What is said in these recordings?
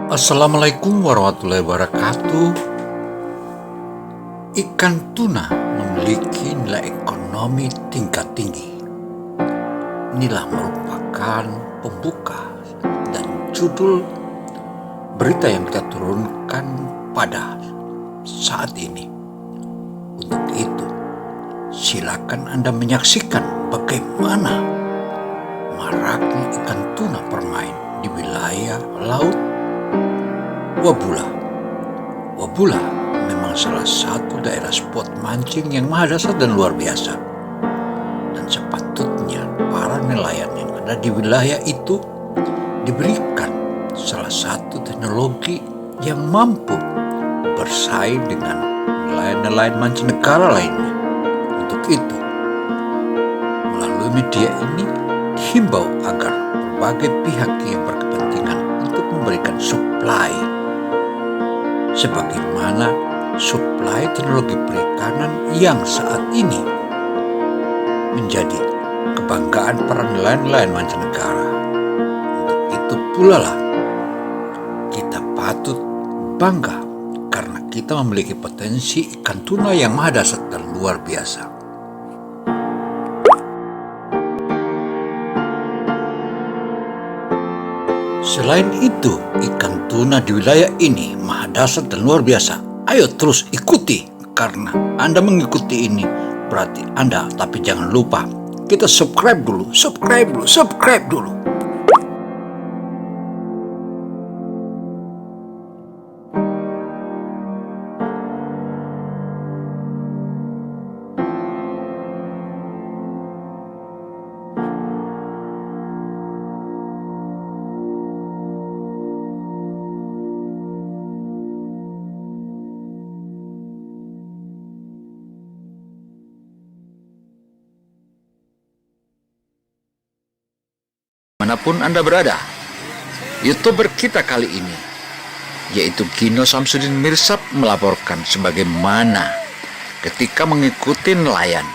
Assalamualaikum warahmatullahi wabarakatuh. Ikan tuna memiliki nilai ekonomi tingkat tinggi. Inilah merupakan pembuka dan judul berita yang kita turunkan pada saat ini. Untuk itu, silakan Anda menyaksikan bagaimana maraknya ikan tuna bermain di wilayah laut Wabula. Wabula memang salah satu daerah spot mancing yang maha dasar dan luar biasa. Dan sepatutnya para nelayan yang ada di wilayah itu diberikan salah satu teknologi yang mampu bersaing dengan nelayan-nelayan mancanegara lainnya. Untuk itu, melalui media ini dihimbau agar berbagai pihak yang berkepentingan untuk memberikan supply sebagaimana suplai teknologi perikanan yang saat ini menjadi kebanggaan para nelayan-nelayan mancanegara. Untuk itu pula lah kita patut bangga karena kita memiliki potensi ikan tuna yang maha dasar dan luar biasa. Selain itu, ikan tuna di wilayah ini maha dasar dan luar biasa. Ayo terus ikuti, karena Anda mengikuti ini berarti Anda, tapi jangan lupa kita subscribe dulu. Manapun Anda berada, YouTuber kita kali ini, yaitu Gino Samsudin Mirsad, melaporkan sebagaimana ketika mengikuti nelayan,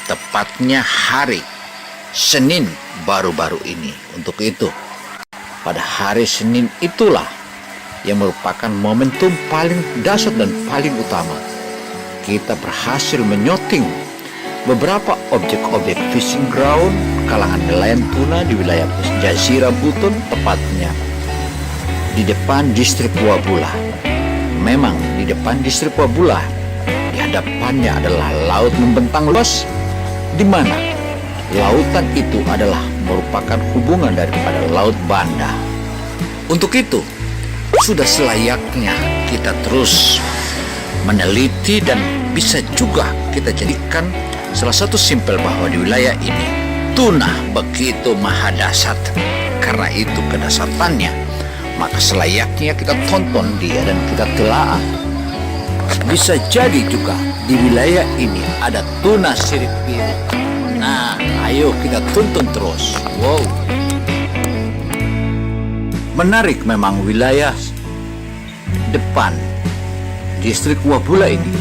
tepatnya hari Senin baru-baru ini. Untuk itu, pada hari Senin itulah yang merupakan momentum paling dasar dan paling utama. Kita berhasil menyoting beberapa objek-objek fishing ground kalangan nelayan tuna di wilayah Jazirah Buton, tepatnya di depan distrik Wabula. Memang di depan distrik Wabula, di hadapannya adalah laut membentang luas, di mana lautan itu adalah merupakan hubungan daripada Laut Banda. Untuk itu, sudah selayaknya kita terus meneliti dan bisa juga kita jadikan salah satu simpel bahwa di wilayah ini tuna begitu maha dasar. Karena itu kedasarannya, maka selayaknya kita tonton dia dan kita telaah. Bisa jadi juga di wilayah ini ada tuna sirip biru. Nah, ayo kita tonton terus. Wow, menarik memang wilayah depan distrik Wabula ini,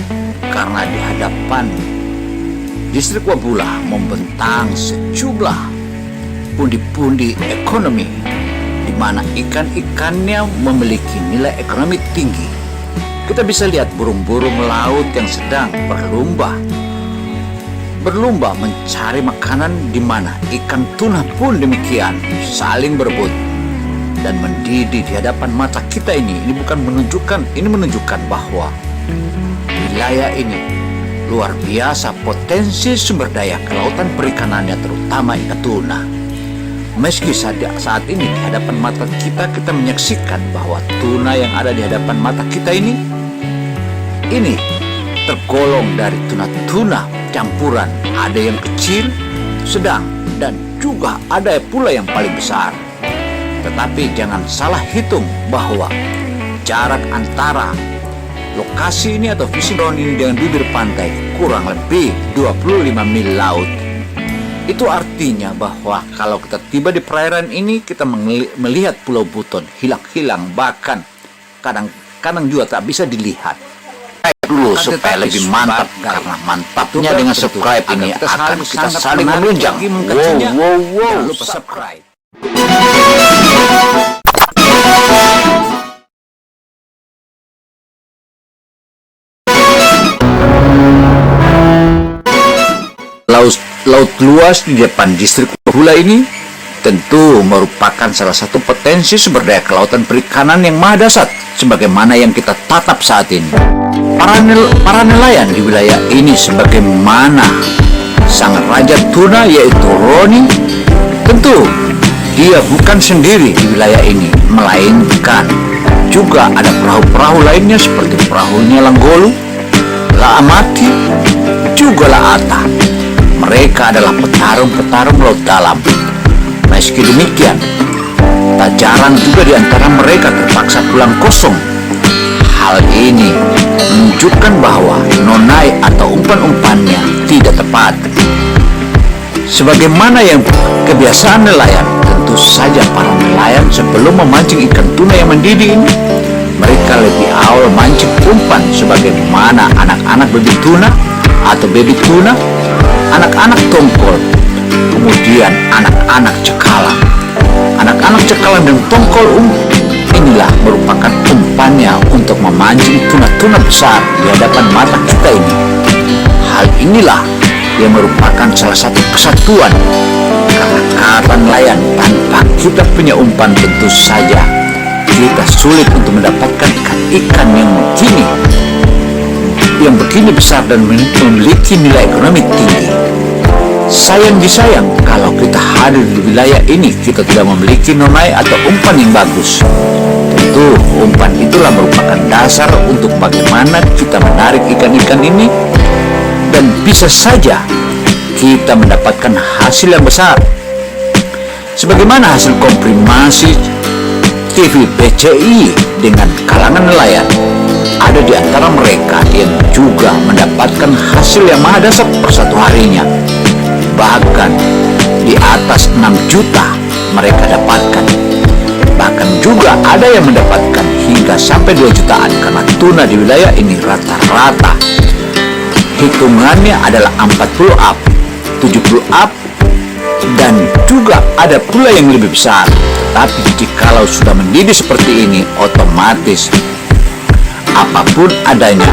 karena di hadapan distrik Wabula membentang sejumlah pundi-pundi ekonomi, di mana ikan-ikannya memiliki nilai ekonomi tinggi. Kita bisa lihat burung-burung laut yang sedang berlomba mencari makanan, di mana ikan tuna pun demikian saling berebut dan mendidih di hadapan mata kita ini. Ini menunjukkan bahwa wilayah ini luar biasa potensi sumber daya kelautan perikanannya, terutama ikan tuna. Meski saat ini di hadapan mata kita menyaksikan bahwa tuna yang ada di hadapan mata kita ini tergolong dari tuna-tuna campuran. Ada yang kecil, sedang, dan juga ada pula yang paling besar. Tetapi jangan salah hitung bahwa jarak antara lokasi ini atau fishing ground ini dengan bibir pantai kurang lebih 25 mil laut. Itu artinya bahwa kalau kita tiba di perairan ini, kita melihat Pulau Buton hilang-hilang, bahkan kadang juga tak bisa dilihat. Dulu supaya lebih mantap, karena mantapnya dengan subscribe ini akan kita saling menunjang. Wow. Jangan lupa subscribe. laut luas di depan distrik Wabula ini tentu merupakan salah satu potensi sumber daya kelautan perikanan yang maha dahsyat sebagaimana yang kita tatap saat ini. Para nelayan di wilayah ini sebagaimana sang raja tuna yaitu Roni, tentu dia bukan sendiri di wilayah ini, melainkan juga ada perahu-perahu lainnya seperti perahunya Langgolu, Laamati, juga Laata. Mereka adalah petarung-petarung laut dalam. Meski demikian, tak jarang juga di antara mereka terpaksa pulang kosong. Hal ini menunjukkan bahwa nonai atau umpan-umpannya tidak tepat. Sebagaimana yang kebiasaan nelayan, tentu saja para nelayan sebelum memancing ikan tuna yang mendidih ini, mereka lebih awal mancing umpan sebagaimana anak-anak baby tuna atau baby tuna, anak-anak tongkol, kemudian anak-anak cekalang. Anak-anak cekalang dan tongkol inilah merupakan umpannya untuk memancing tuna-tuna besar di hadapan mata kita ini. Hal inilah yang merupakan salah satu kesatuan, karena kata nelayan tanpa kita punya umpan tentu saja kita sulit untuk mendapatkan ikan-ikan yang begini besar dan memiliki nilai ekonomi tinggi. Sayang disayang kalau kita hadir di wilayah ini kita tidak memiliki nonai atau umpan yang bagus. Tentu umpan itulah merupakan dasar untuk bagaimana kita menarik ikan-ikan ini, dan bisa saja kita mendapatkan hasil yang besar. Sebagaimana hasil komprimasi TV BCI dengan kalangan nelayan, ada di antara mereka yang juga mendapatkan hasil yang maha dahsyat per satu harinya. Bahkan di atas 6 juta mereka dapatkan. Bahkan juga ada yang mendapatkan hingga sampai 2 jutaan karena tuna di wilayah ini rata-rata hitungannya adalah 40 up, 70 up, dan juga ada pula yang lebih besar. Tapi jikalau sudah mendidih seperti ini, otomatis apapun adanya,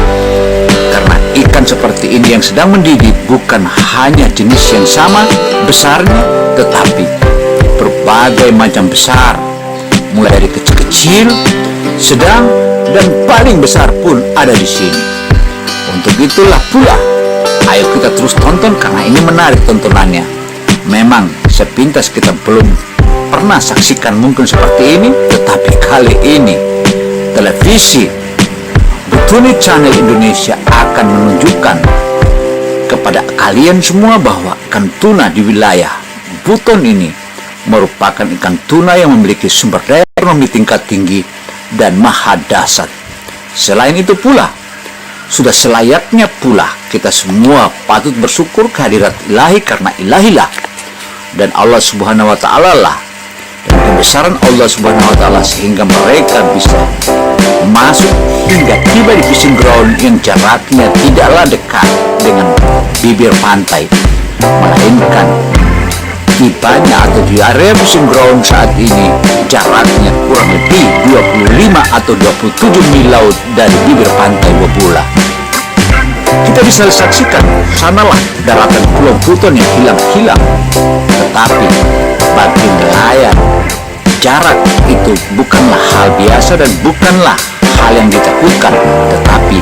karena ikan seperti ini yang sedang mendidih bukan hanya jenis yang sama besarnya, tetapi berbagai macam besar, mulai dari kecil-kecil, sedang, dan paling besar pun ada di sini. Untuk itulah pula, ayo kita terus tonton karena ini menarik tontonannya. Memang sepintas kita belum pernah saksikan mungkin seperti ini, tetapi kali ini televisi Butuni Channel Indonesia akan menunjukkan kepada kalian semua bahwa ikan tuna di wilayah Buton ini merupakan ikan tuna yang memiliki sumber daya ekonomi tingkat tinggi dan maha dahsyat. Selain itu pula, sudah selayaknya pula kita semua patut bersyukur kehadirat ilahi, karena ilahilah dan Allah Subhanahu wa Ta'ala lah, dan kebesaran Allah Subhanahu wa Ta'ala sehingga mereka bisa masuk hingga tiba di fishing ground yang jaraknya tidaklah dekat dengan bibir pantai, melainkan tibanya atau di area fishing ground saat ini jaraknya kurang lebih 25 atau 27 mil laut dari bibir pantai Wabula. Kita bisa saksikan sanalah daratan Pulau Buton yang hilang-hilang. Tetapi bagi nelayan, jarak itu bukanlah hal biasa dan bukanlah hal yang ditakutkan, tetapi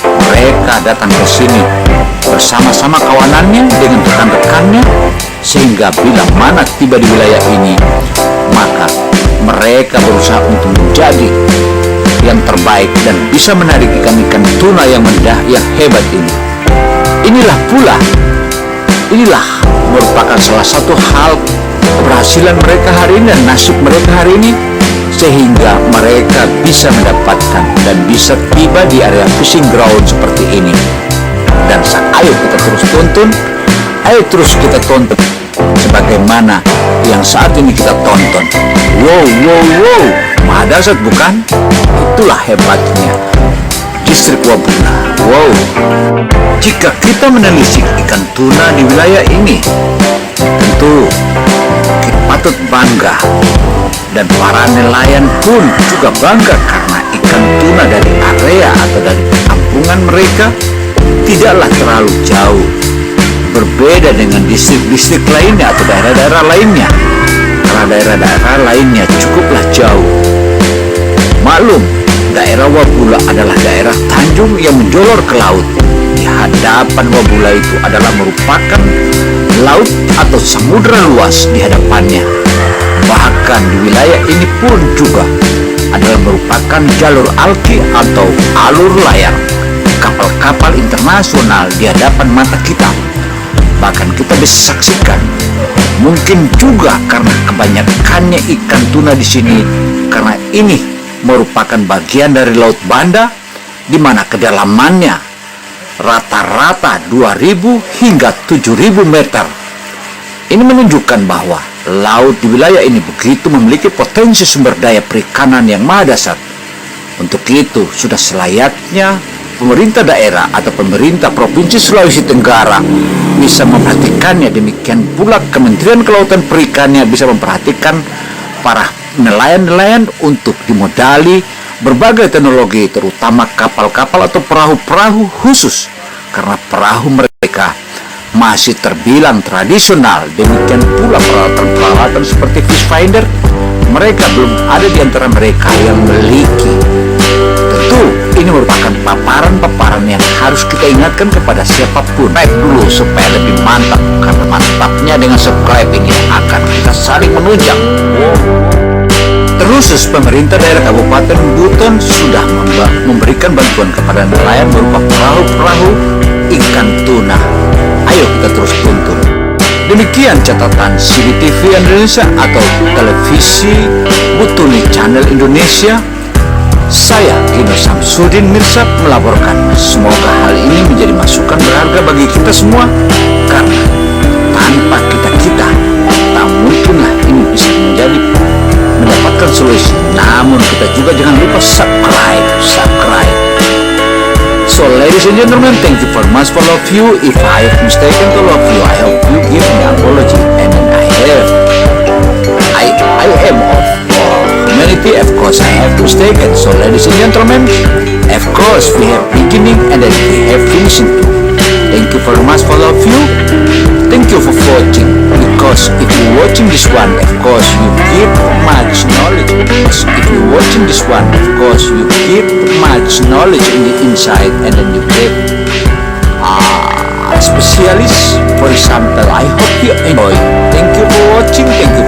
mereka datang ke sini bersama-sama kawanannya dengan rekan-rekannya, sehingga bila mana tiba di wilayah ini, maka mereka berusaha untuk menjadi yang terbaik dan bisa menarik ikan-ikan tuna yang hebat ini. Inilah merupakan salah satu hal keberhasilan mereka hari ini dan nasib mereka hari ini, sehingga mereka bisa mendapatkan dan bisa tiba di area fishing ground seperti ini. Dan ayo kita terus tonton, ayo terus kita tonton sebagaimana yang saat ini kita tonton. Wow, maha dahsyat bukan? Itulah hebatnya distrik Wabula. Wow, jika kita menelisik ikan tuna di wilayah ini, tentu kita patut bangga, dan para nelayan pun juga bangga karena ikan tuna dari area atau dari kampungan mereka tidaklah terlalu jauh berbeda dengan distrik-distrik lainnya atau daerah-daerah lainnya, karena daerah-daerah lainnya cukuplah jauh. Maklum, daerah Wabula adalah daerah tanjung yang menjolor ke laut. Di hadapan Wabula itu adalah merupakan laut atau samudra luas di hadapannya. Bahkan di wilayah ini pun juga adalah merupakan jalur alki atau alur layar kapal-kapal internasional di hadapan mata kita. Bahkan kita bisa saksikan, mungkin juga karena kebanyakannya ikan tuna di sini, karena ini merupakan bagian dari Laut Banda, di mana kedalamannya rata-rata 2.000 hingga 7.000 meter. Ini menunjukkan bahwa laut di wilayah ini begitu memiliki potensi sumber daya perikanan yang maha dasar. Untuk itu, sudah selayaknya pemerintah daerah atau pemerintah Provinsi Sulawesi Tenggara bisa memperhatikannya. Demikian pula Kementerian Kelautan Perikanan bisa memperhatikan para nelayan-nelayan untuk dimodali berbagai teknologi, terutama kapal-kapal atau perahu-perahu khusus, karena perahu mereka masih terbilang tradisional. Demikian pula peralatan-peralatan seperti fish finder, mereka belum ada di antara mereka yang memiliki. Tentu ini merupakan paparan-paparan yang harus kita ingatkan kepada siapapun. Subscribe dulu supaya lebih mantap, karena mantapnya dengan subscribe ini akan kita saling menunjang. Terus pemerintah daerah Kabupaten Buton sudah memberikan bantuan kepada nelayan berupa perahu-perahu ikan tuna. Ayo kita terus tuntun. Demikian catatan CBTV Indonesia atau Televisi Butuni Channel Indonesia. Saya Gino Samsudin Mirsad melaporkan. Semoga hal ini menjadi masukan berharga bagi kita semua, karena tanpa kita tak mungkinlah ini bisa mendapatkan solusi. Namun kita juga jangan lupa subscribe. So ladies and gentlemen, thank you very much for all of you. If I have mistaken all of you, I hope you give me apology. And I am of humanity, of course I have mistaken. So ladies and gentlemen, of course we have beginning and then we have finishing too. Thank you very much for all of you. Thank you for watching, because if you're watching this one, of course you get much knowledge. Because if you're watching this one, of course you get much knowledge in the inside, and then you get specialist. For example, I hope you enjoy. Thank you for watching. Thank you